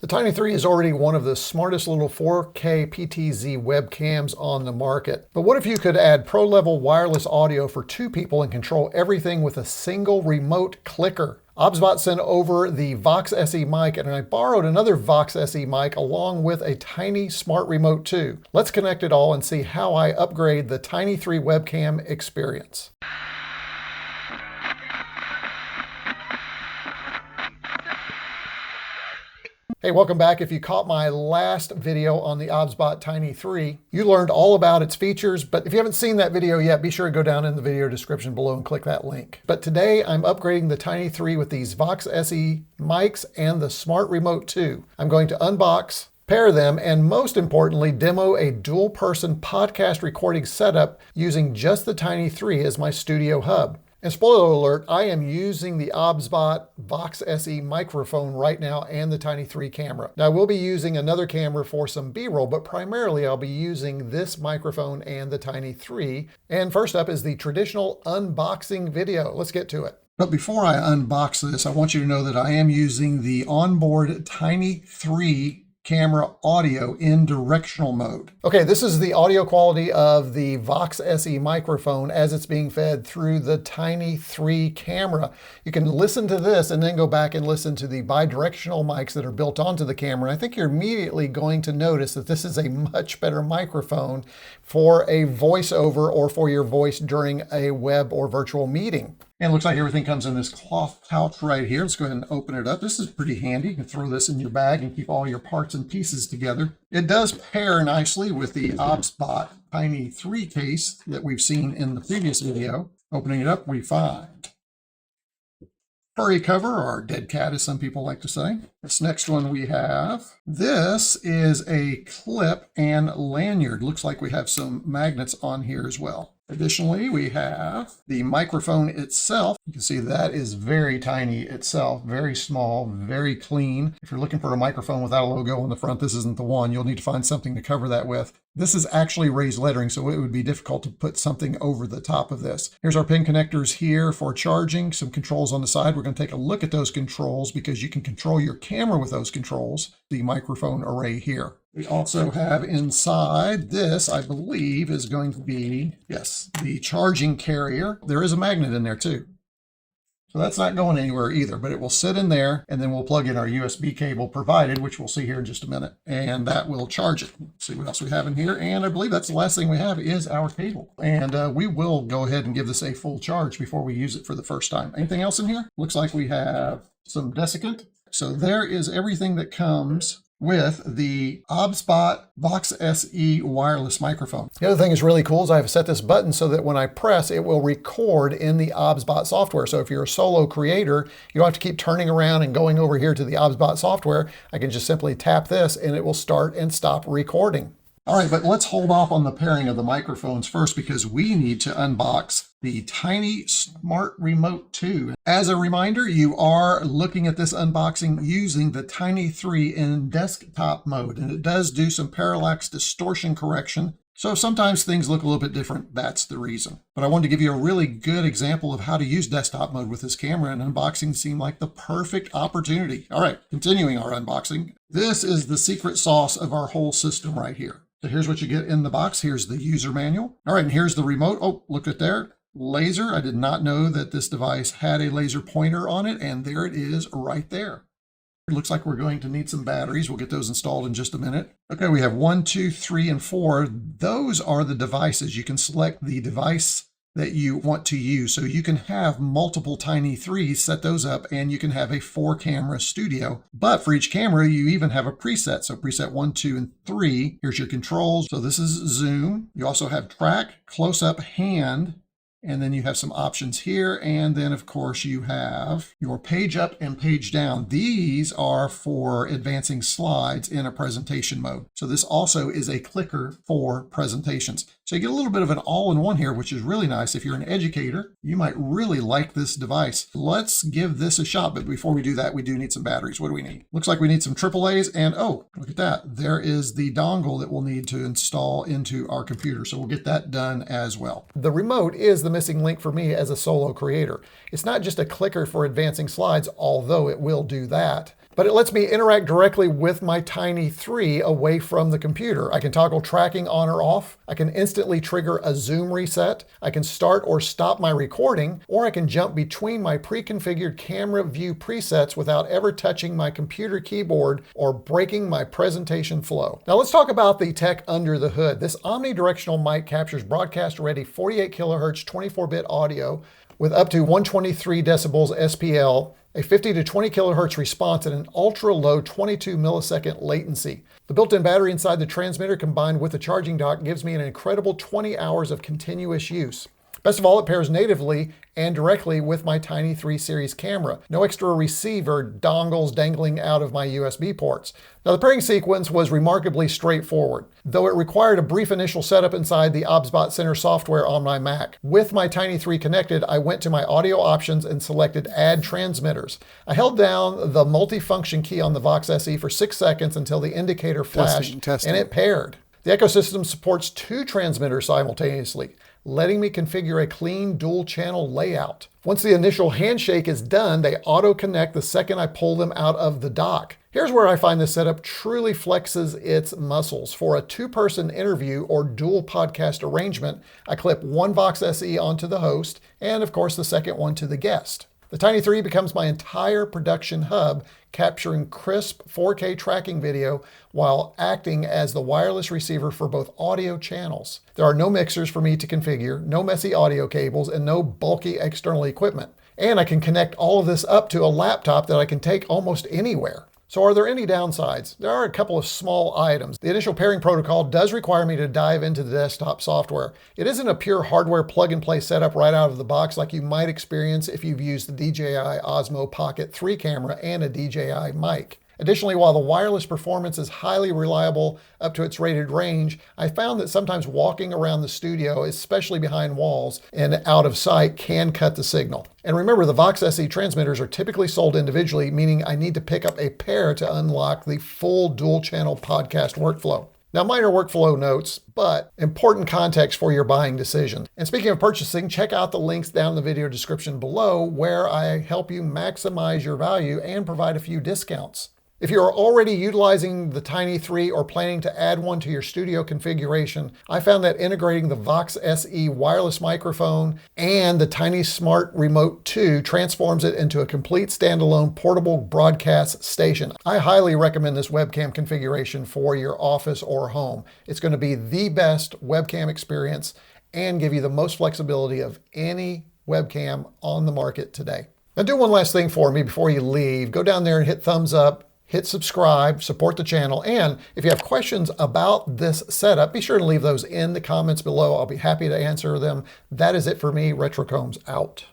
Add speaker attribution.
Speaker 1: The Tiny 3 is already one of the smartest little 4K PTZ webcams on the market. But what if you could add pro-level wireless audio for two people and control everything with a single remote clicker? OBSBOT sent over the VOX SE mic, and I borrowed another VOX SE mic along with a Tiny smart remote too. Let's connect it all and see how I upgrade the Tiny 3 webcam experience. Hey, welcome back. If you caught my last video on the OBSBOT Tiny 3, you learned all about its features, but if you haven't seen that video yet, be sure to go down in the video description below and click that link. But today I'm upgrading the Tiny 3 with these VOX SE mics and the Smart Remote 2. I'm going to unbox, pair them, and most importantly, demo a dual-person podcast recording setup using just the Tiny 3 as my studio hub. And spoiler alert, I am using the OBSBOT VOX SE microphone right now and the Tiny 3 camera. Now I will be using another camera for some B-roll, but primarily I'll be using this microphone and the Tiny 3. And first up is the traditional unboxing video. Let's get to it. But before I unbox this, I want you to know that I am using the Onboard Tiny 3 camera audio in directional mode. Okay, this is the audio quality of the VOX SE microphone as it's being fed through the Tiny 3 camera. You can listen to this and then go back and listen to the bidirectional mics that are built onto the camera. I think you're immediately going to notice that this is a much better microphone for a voiceover or for your voice during a web or virtual meeting. And it looks like everything comes in this cloth pouch right here. Let's go ahead and open it up. This is pretty handy. You can throw this in your bag and keep all your parts and pieces together. It does pair nicely with the OBSBOT Tiny 3 case that we've seen in the previous video. Opening it up, we find furry cover, or dead cat as some people like to say. This next one we have, this is a clip and lanyard. Looks like we have some magnets on here as well. Additionally, we have the microphone itself. You can see that is very tiny itself, very small, very clean. If you're looking for a microphone without a logo on the front, this isn't the one. You'll need to find something to cover that with. This is actually raised lettering, so it would be difficult to put something over the top of this. Here's our pin connectors here for charging, some controls on the side. We're going to take a look at those controls because you can control your camera with those controls, the microphone array here. We also have inside this, I believe, is going to be, yes, the charging carrier. There is a magnet in there too. So that's not going anywhere either, but it will sit in there, and then we'll plug in our USB cable provided, which we'll see here in just a minute, and that will charge it. Let's see what else we have in here, and I believe that's the last thing we have is our cable. And we will go ahead and give this a full charge before we use it for the first time. Anything else in here? Looks like we have some desiccant. So there is everything that comes with the OBSBOT VOX SE wireless microphone. The other thing is really cool is I've set this button so that when I press, it will record in the OBSBOT software. So if you're a solo creator, you don't have to keep turning around and going over here to the OBSBOT software. I can just simply tap this and it will start and stop recording. All right, but let's hold off on the pairing of the microphones first because we need to unbox the Tiny Smart Remote 2. As a reminder, you are looking at this unboxing using the Tiny 3 in desktop mode, and it does do some parallax distortion correction. So sometimes things look a little bit different. That's the reason. But I wanted to give you a really good example of how to use desktop mode with this camera, and unboxing seemed like the perfect opportunity. All right, continuing our unboxing. This is the secret sauce of our whole system right here. So here's what you get in the box. Here's the user manual. All right, and here's the remote. Oh, look at there. Laser. I did not know that this device had a laser pointer on it, and there it is right there. It looks like we're going to need some batteries. We'll get those installed in just a minute. Okay, we have 1, 2, 3, and 4. Those are the devices. You can select the device that you want to use. So you can have multiple Tiny 3s, set those up, and you can have a 4-camera studio. But for each camera, you even have a preset. So preset 1, 2, and 3. Here's your controls. So this is zoom. You also have track, close-up, hand, and then you have some options here. And then, of course, you have your page up and page down. These are for advancing slides in a presentation mode. So this also is a clicker for presentations. So you get a little bit of an all-in-one here, which is really nice. If you're an educator, you might really like this device. Let's give this a shot. But before we do that, we do need some batteries. What do we need? Looks like we need some AAAs. And oh, look at that. There is the dongle that we'll need to install into our computer. So we'll get that done as well. The remote is the missing link for me as a solo creator. It's not just a clicker for advancing slides, although it will do that. but it lets me interact directly with my Tiny 3 away from the computer. I can toggle tracking on or off. I can instantly trigger a zoom reset. I can start or stop my recording, or I can jump between my pre-configured camera view presets without ever touching my computer keyboard or breaking my presentation flow. Now let's talk about the tech under the hood. This omnidirectional mic captures broadcast-ready 48 kilohertz 24-bit audio with up to 123 decibels SPL, a 50 to 20 kilohertz response, and an ultra-low 22 millisecond latency. The built-in battery inside the transmitter combined with the charging dock gives me an incredible 20 hours of continuous use. Best of all, it pairs natively and directly with my Tiny 3 series camera. No extra receiver dongles dangling out of my USB ports. Now, the pairing sequence was remarkably straightforward, though it required a brief initial setup inside the OBSBOT Center software on my Mac. With my Tiny 3 connected, I went to my audio options and selected Add Transmitters. I held down the multifunction key on the VOX SE for 6 seconds until the indicator flashed, and it paired. The ecosystem supports 2 transmitters simultaneously, letting me configure a clean dual-channel layout. Once the initial handshake is done, they auto-connect the second I pull them out of the dock. Here's where I find this setup truly flexes its muscles. For a 2-person interview or dual podcast arrangement, I clip one VOX SE onto the host, and of course the second one to the guest. The Tiny 3 becomes my entire production hub, capturing crisp 4K tracking video while acting as the wireless receiver for both audio channels. There are no mixers for me to configure, no messy audio cables, and no bulky external equipment. And I can connect all of this up to a laptop that I can take almost anywhere. So are there any downsides? There are a couple of small items. The initial pairing protocol does require me to dive into the desktop software. It isn't a pure hardware plug-and-play setup right out of the box like you might experience if you've used the DJI Osmo Pocket 3 camera and a DJI mic. Additionally, while the wireless performance is highly reliable up to its rated range, I found that sometimes walking around the studio, especially behind walls and out of sight, can cut the signal. And remember, the VOX SE transmitters are typically sold individually, meaning I need to pick up a pair to unlock the full dual-channel podcast workflow. Now, minor workflow notes, but important context for your buying decision. And speaking of purchasing, check out the links down in the video description below where I help you maximize your value and provide a few discounts. If you are already utilizing the Tiny 3 or planning to add one to your studio configuration, I found that integrating the VOX SE wireless microphone and the Tiny Smart Remote 2 transforms it into a complete standalone portable broadcast station. I highly recommend this webcam configuration for your office or home. It's going to be the best webcam experience and give you the most flexibility of any webcam on the market today. Now do one last thing for me before you leave. Go down there and hit thumbs up. Hit subscribe, support the channel, and if you have questions about this setup, be sure to leave those in the comments below. I'll be happy to answer them. That is it for me. retroCombs out.